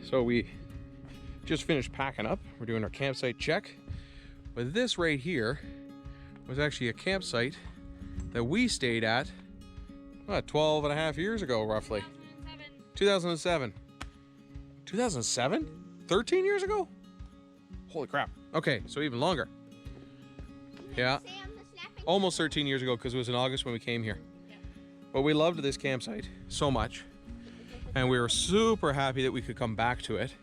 So we just finished packing up. We're doing our campsite check. But this right here was actually a campsite that we stayed at 12 and a half years ago, roughly. 2007. 2007? 13 years ago? Holy crap. Okay, so even longer. Yeah. Almost 13 years ago, because it was in August when we came here. But we loved this campsite so much. And we were super happy that we could come back to it,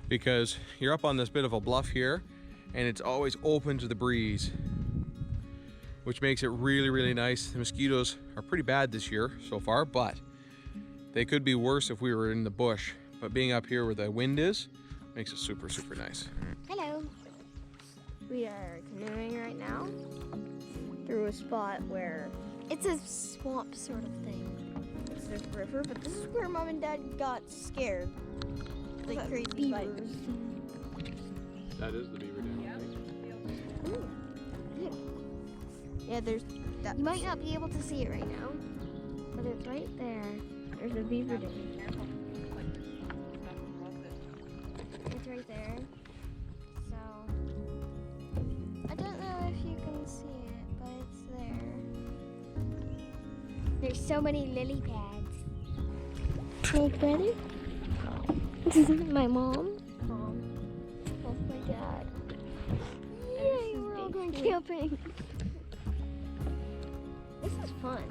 because you're up on this bit of a bluff here and it's always open to the breeze, which makes it really, really nice. The mosquitoes are pretty bad this year so far, but they could be worse if we were in the bush. But being up here where the wind is makes it super, super nice. Hello. We are canoeing right now through a spot where it's a swamp sort of thing. It's this river, but this is where Mom and Dad got scared. Like crazy beavers. That is the beaver dam. Yeah, there's that. You might not be able to see it right now, but it's right there. There's a beaver dam. It's right there. So I don't know if you can see it, but it's there. There's so many lily pads. Hey, brother. This is my mom. That's my dad. Yay, we're all going camping. This is fun.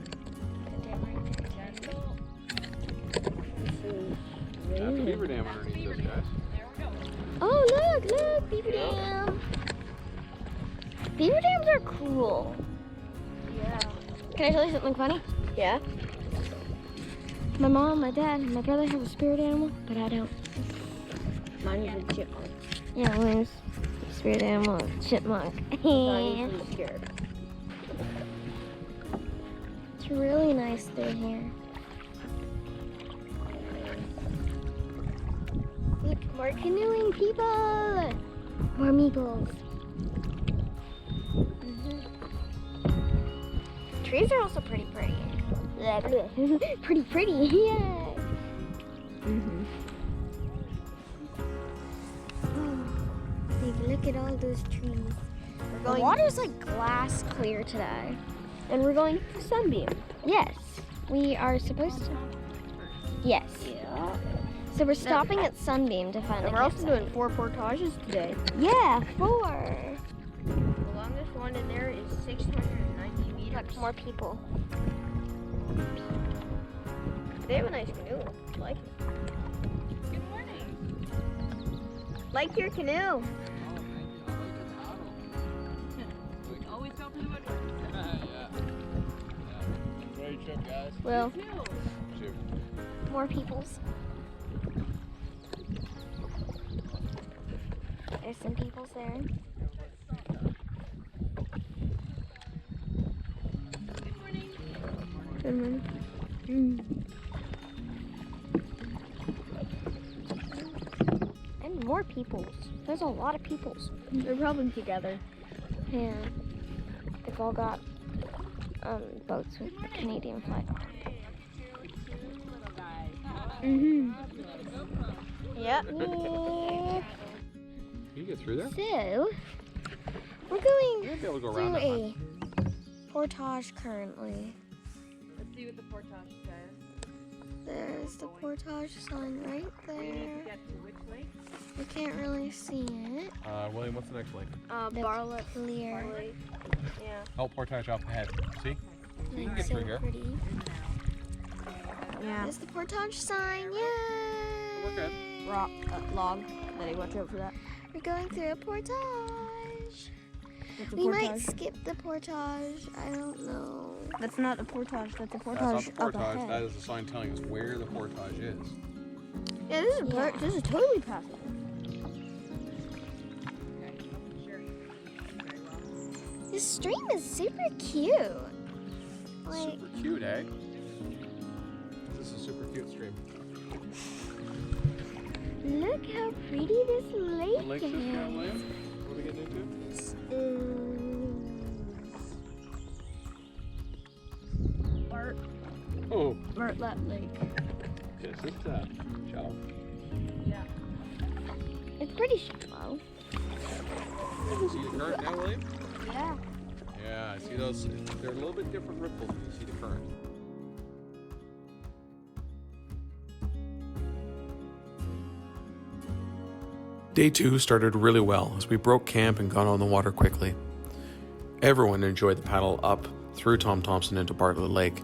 That's the beaver dam underneath this, guys. Oh, look, beaver dam. Beaver dams are cool. Yeah. Can I tell you something funny? Yeah. My mom, my dad, and my brother have a spirit animal, but I don't. Mine is a chipmunk. Yeah, mine's a spirit animal, chipmunk. I'm scared. It's really nice through here. Look, more canoeing people! More meeples. Trees are also pretty pretty. pretty, yeah. Oh, look at all those trees. The water's like glass clear today. And we're going to Sunbeam. Yes, we are supposed to. Yes. Yeah. So we're stopping at Sunbeam to find. And we're also doing 4 portages today. Yeah, 4. The longest one in there is 690 meters. Look, more people. They have a nice canoe. I like it. Good morning. Like your canoe. Always helping to it. Enjoy your trip, guys. Well, Shoot. more peoples. There's some peoples there. Good morning. Good morning. And more peoples. There's a lot of peoples. They're probably together. Yeah. They've all got boats with the Canadian flag. Yep. Can you get through there? So, we're going You'll be able to go through around a it. portage currently. Let's see what the portage says. There's the portage sign right We need to there. get to which lake? We can't really see it. William, what's the next lake? Bartlett Clear. Yeah. Oh, portage up ahead. See? You can get So through here. pretty. Yeah. There's the portage sign. Yay! We're good. Rock, log. Daddy, watch out for that. We're going through a portage. We might skip the portage. I don't know. That's not a portage. That's a That's portage not the up portage. ahead. That is the sign telling us where the portage is. Yeah, this is this is totally passable. This stream is super cute. Like, Super cute, eh? This is a super cute stream. look how pretty this lake What lake is this, is. William? What are we getting into? Oh, Bartlett Lake. this is Ciao. Yeah. pretty shallow. See the current now, William? Yeah. Yeah, I see those. They're a little bit different ripples when you see the current. Day 2 started really well as we broke camp and got on the water quickly. Everyone enjoyed the paddle up through Tom Thompson into Bartlett Lake.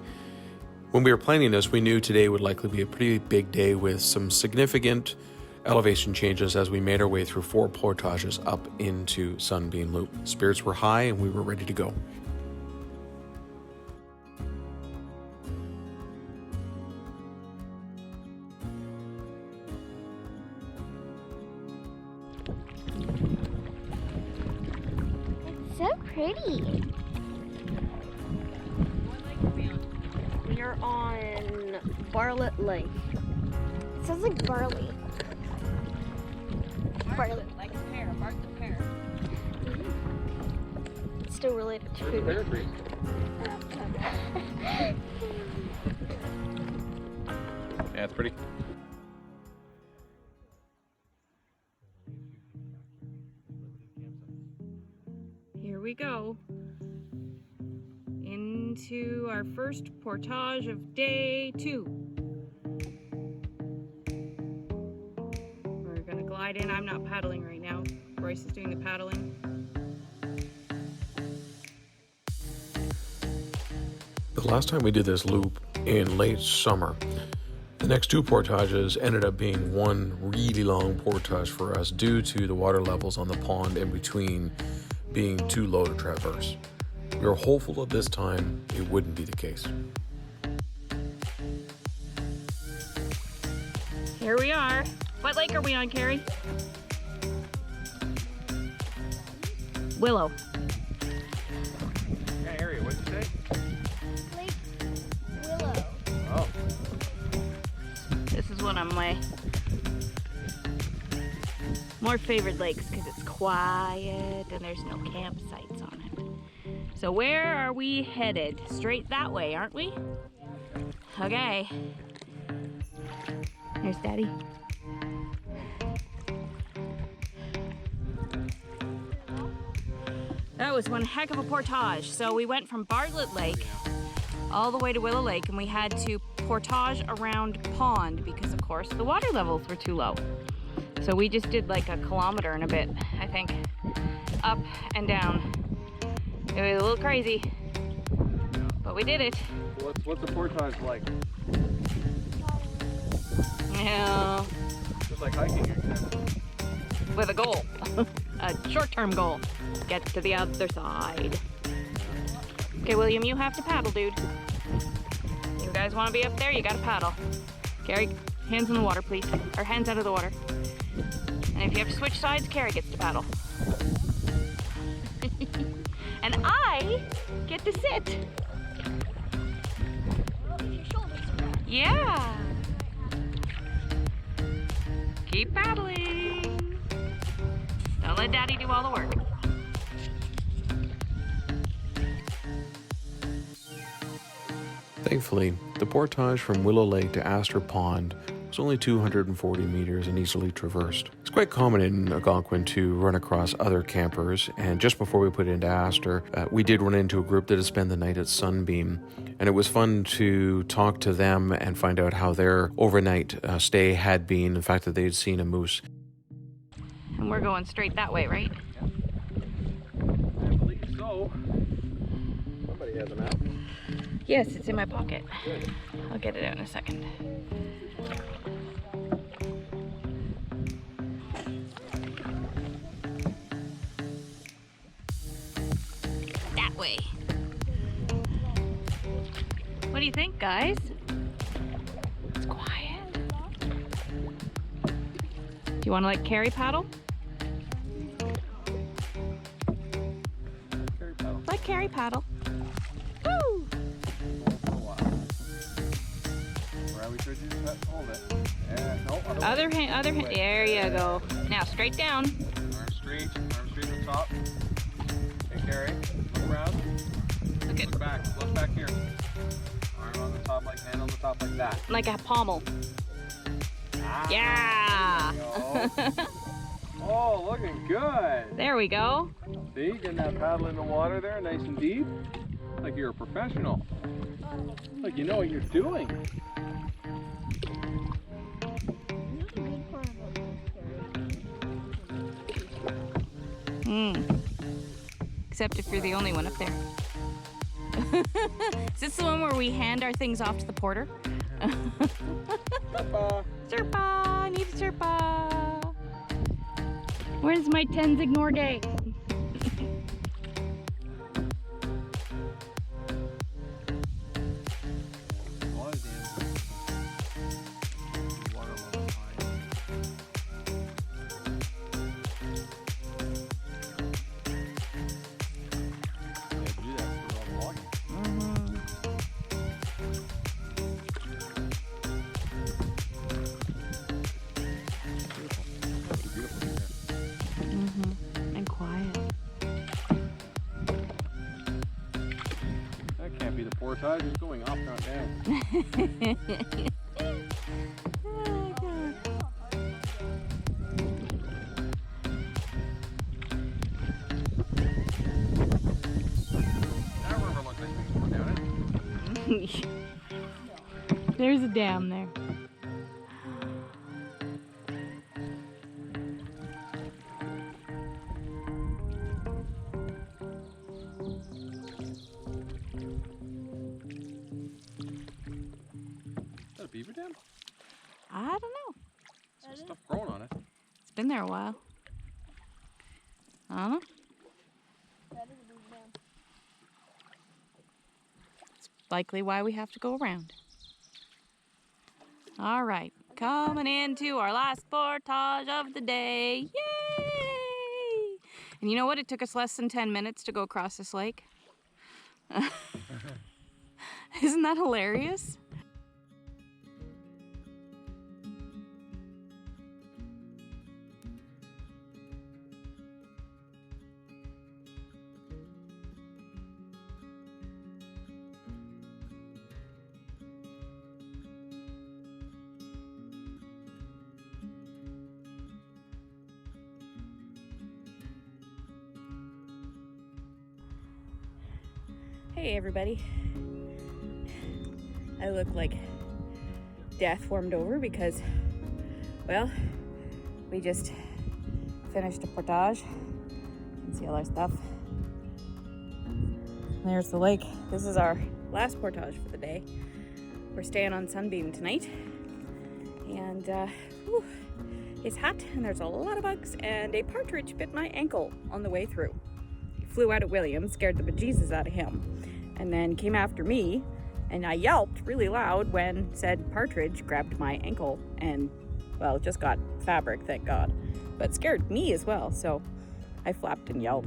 When we were planning this, we knew today would likely be a pretty big day with some significant elevation changes as we made our way through 4 portages up into Sunbeam Loop. Spirits were high and we were ready to go. It's so pretty. We are on Bartlett Lake. It sounds like barley. Bartlett, like a pear, Bartlett pear. It's still related to food. Yeah, it's pretty. Here we go into our first portage of day 2. We're gonna glide in. I'm not paddling right now. Bryce is doing the paddling. The last time we did this loop in late summer, the next 2 portages ended up being one really long portage for us due to the water levels on the pond in between being too low to traverse. We were hopeful that this time it wouldn't be the case. Here we are. What lake are we on, Carrie? Willow. Yeah, area, what'd you say? Lake Willow. Oh. This is one of my more favorite lakes because it's quiet and there's no campsites on it. So where are we headed? Straight that way, aren't we? Okay. There's Daddy. That was one heck of a portage. So we went from Bartlett Lake all the way to Willow Lake and we had to portage around pond because of course the water levels were too low. So we just did like a kilometer and a bit, I think, up and down. It was a little crazy, but we did it. What's the portage like? Yeah, Just like hiking again. with a goal, a short-term goal. Get to the other side. Okay, William, you have to paddle, dude. You guys want to be up there? You got to paddle. Carrie, hands in the water, please. Or hands out of the water. And if you have to switch sides, Carrie gets to paddle. And I get to sit. Yeah. Keep paddling. Don't let Daddy do all the work. Thankfully, the portage from Willow Lake to Astor Pond was only 240 meters and easily traversed. It's quite common in Algonquin to run across other campers, and just before we put into Astor, we did run into a group that had spent the night at Sunbeam, and it was fun to talk to them and find out how their overnight stay had been, the fact that they had seen a moose. And we're going straight that way, right? I believe so. Somebody has a map. Yes, it's in my pocket. I'll get it out in a second. That way. What do you think, guys? It's quiet. Do you want to let Carrie paddle? Let Carrie paddle. Woo! Other hand, there you go. Now straight down. Arm straight to the top. Hey, Carrie, look around. Look at Back, look back here. Arm on the top, like hand on the top, like that. like a pommel. Ah, Yeah. there you go. Oh, looking good. There we go. See, getting that paddle in the water there, nice and deep. Like you're a professional. Like you know what you're doing. Except if you're the only one up there. Is this the one where we hand our things off to the porter? Sherpa. Sherpa, I need a Sherpa. Where's my Tenzing Norgay? And quiet. That can't be the portage. It's going up, not down. Oh, God. That river looks like it's going down it. There's a dam there. Is that a beaver dam? I don't know. Some stuff growing on it. It's been there a while. I don't know. It's likely why we have to go around. All right, coming into our last portage of the day. Yay! And you know what? It took us less than 10 minutes to go across this lake. Isn't that hilarious? Hey everybody. I look like death warmed over because, well, we just finished a portage. You can see all our stuff. There's the lake. This is our last portage for the day. We're staying on Sunbeam tonight. And it's hot and there's a lot of bugs, and a partridge bit my ankle on the way through. He flew out at William, scared the bejesus out of him, and then came after me, and I yelped really loud when said partridge grabbed my ankle and, well, it just got fabric, thank God, but scared me as well, so I flapped and yelled.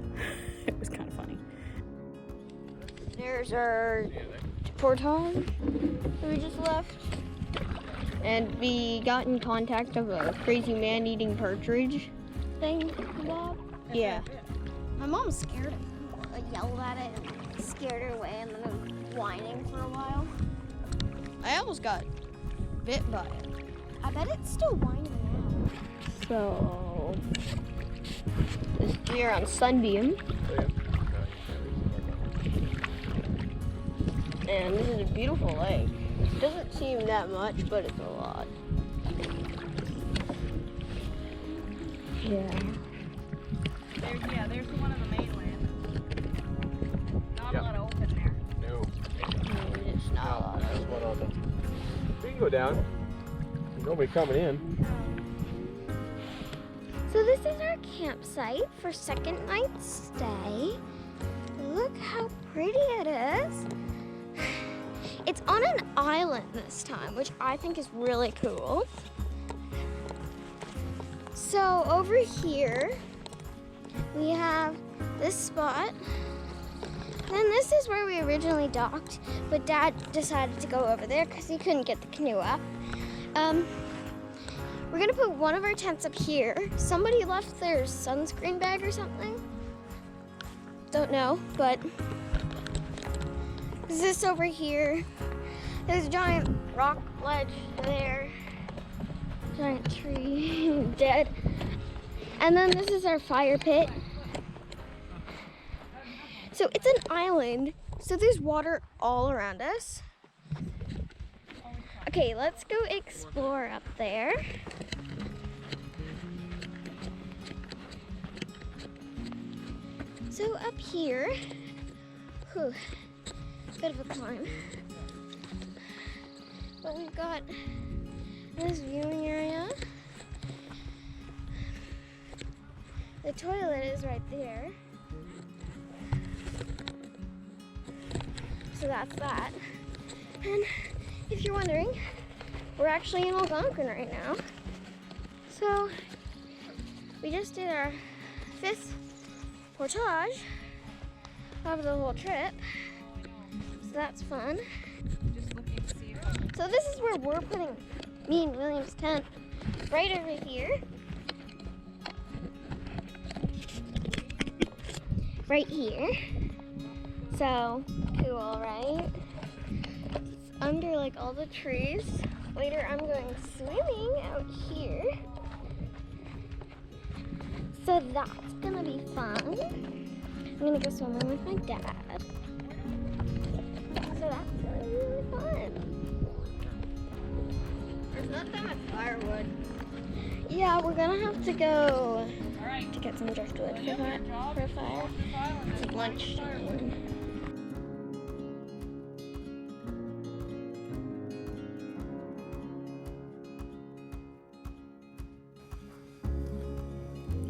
It was kind of funny. There's our portage that we just left. And we got in contact of a crazy man eating partridge thing, Bob. Yeah. My mom was scared of him. I yelled at it and scared her away, and then it was whining for a while. I almost got bit by it. I bet it's still whining now. So, we are on Sunbeam. And this is a beautiful lake. It doesn't seem that much, but it's a lot. Yeah. There's the one on the mainland. Not a lot of open there. No. It's not a lot. There's one on the... We can go down. Nobody coming in. So this is our campsite for second night stay. Look how pretty it is. It's on an island this time, which I think is really cool. So over here, we have this spot. Then this is where we originally docked, but Dad decided to go over there because he couldn't get the canoe up. We're gonna put one of our tents up here. Somebody left their sunscreen bag or something. Don't know, but this over here. There's a giant rock ledge there. Giant tree, dead. And then this is our fire pit. So it's an island, so there's water all around us. Okay, let's go explore up there. So up here, whew, bit of a climb. But we've got this viewing area. The toilet is right there. So that's that. And if you're wondering, we're actually in Algonquin right now. So we just did our 5th portage of the whole trip. So that's fun. So this is where we're putting me and William's tent, right over here. Right here. So cool, right? It's under like all the trees. Later I'm going swimming out here. So that's gonna be fun. I'm gonna go swimming with my dad. So that's gonna be really fun. There's not that much firewood. Yeah, we're gonna have to go to get some driftwood for a fire. It's lunchtime.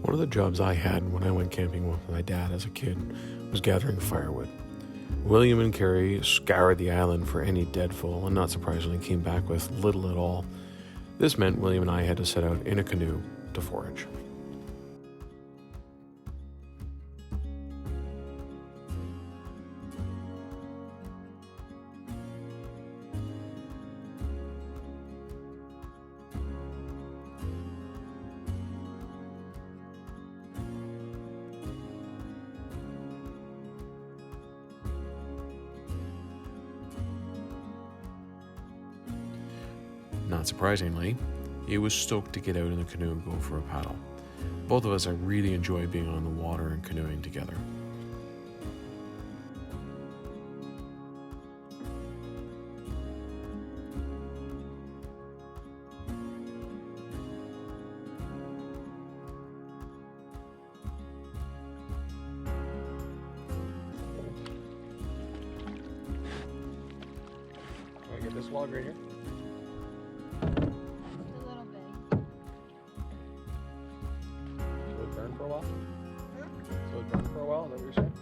One of the jobs I had when I went camping with my dad as a kid was gathering firewood. William and Carrie scoured the island for any deadfall and not surprisingly came back with little at all. This meant William and I had to set out in a canoe to forage. Not surprisingly, he was stoked to get out in the canoe and go for a paddle. Both of us really enjoy being on the water and canoeing together. Can I get this log right here? For a while? So it burned for a while, is that what you're saying?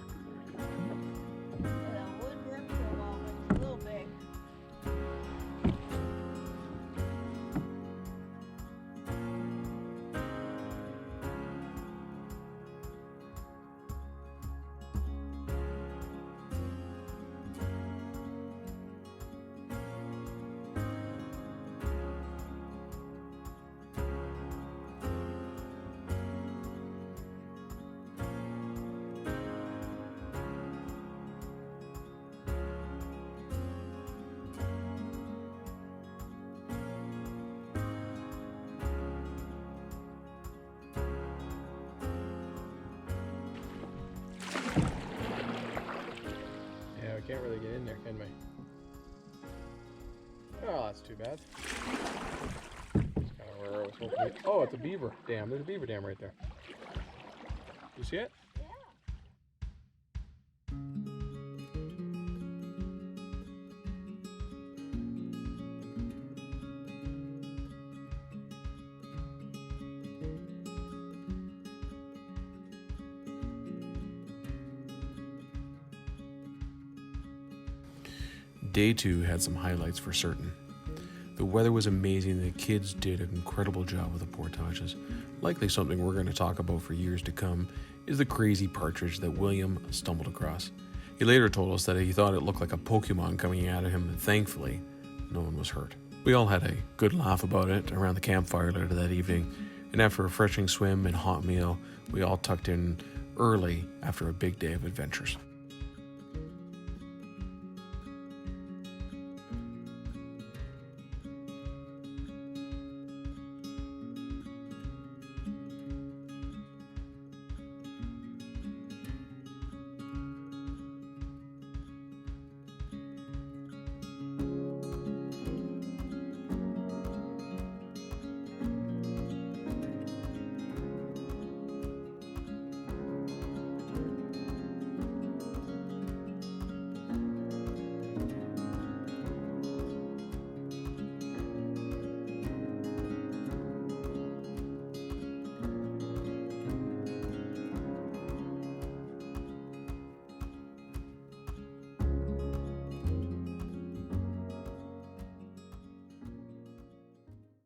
That would burn for a while, but it's a little big. Yeah, we can't really get in there, can we? Oh, that's too bad. That's kind of where I was hoping to be. Oh, it's a beaver dam. There's a beaver dam right there. You see it? Day 2 had some highlights for certain. The weather was amazing. The kids did an incredible job with the portages. Likely something we're going to talk about for years to come is the crazy partridge that William stumbled across. He later told us that he thought it looked like a Pokemon coming out of him, and thankfully, no one was hurt. We all had a good laugh about it around the campfire later that evening, and after a refreshing swim and hot meal, we all tucked in early after a big day of adventures.